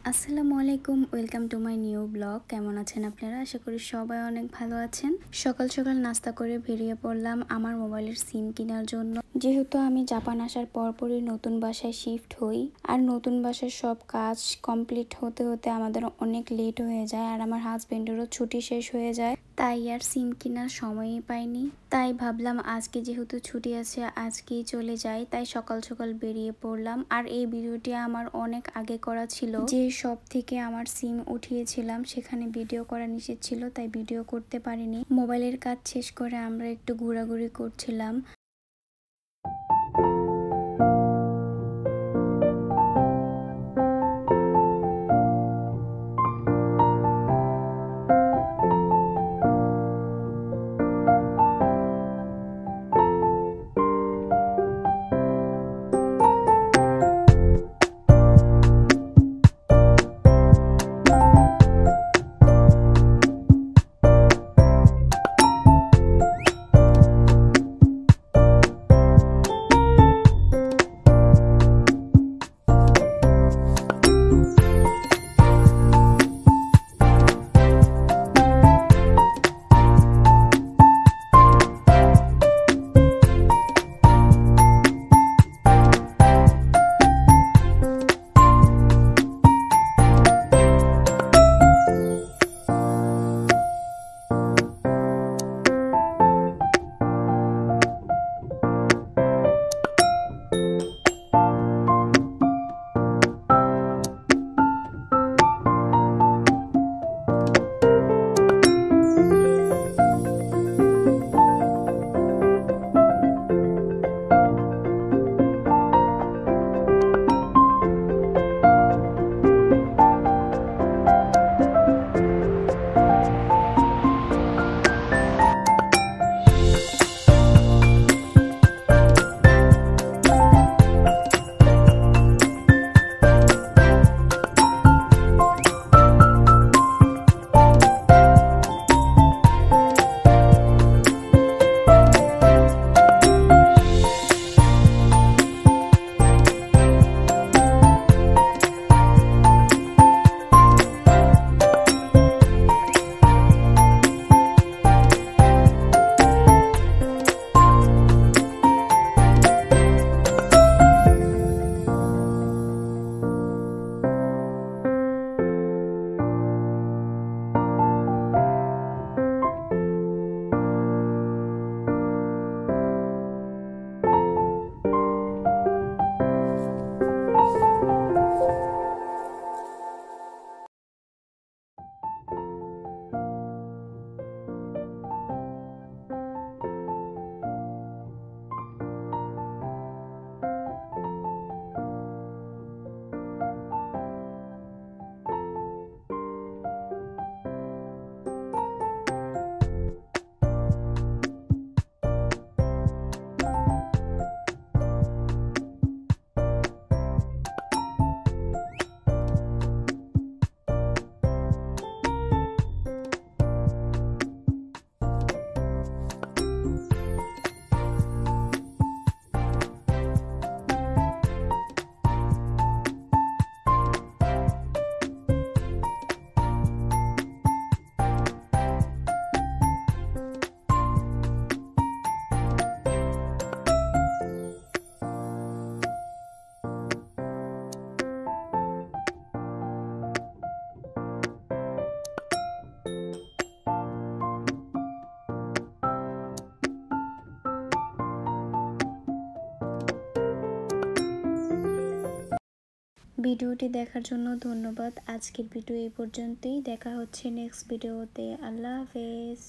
আসসালামু আলাইকুম, welcome to my new blog. কেমন আছেন আপনারা? আশা করি সবাই অনেক ভালো আছেন। সকাল সকাল নাস্তা করে বেরিয়ে পড়লাম আমার মোবাইলের সিম কেনার জন্য। যেহেতু আমি জাপান আসার পরপরই নতুন বাসায় শিফট হই, আর নতুন বাসায় সব কাজ কমপ্লিট হতে হতে আমাদের অনেক লেট হয়ে যায়, আর আমার হাজবেন্ডেরও ছুটি শেষ হয়ে যায়, তাই আর সিম কেনার সময়ই পাইনি। তাই ভাবলাম আজকে যেহেতু ছুটি আছে আজকেই চলে যাই, তাই সকাল সকাল বেরিয়ে পড়লাম। আর এই ভিডিওটি আমার অনেক আগে করা ছিল, যে সব থেকে আমার সিম উঠিয়েছিলাম সেখানে ভিডিও করা নিষেধ ছিল, তাই ভিডিও করতে পারিনি। মোবাইলের কাজ শেষ করে আমরা একটু ঘোরাঘুরি করছিলাম। ভিডিওটি দেখার জন্য ধন্যবাদ। আজকের ভিডিও এই পর্যন্তই। দেখা হচ্ছে নেক্সট ভিডিওতে। আল্লাহ হাফেজ।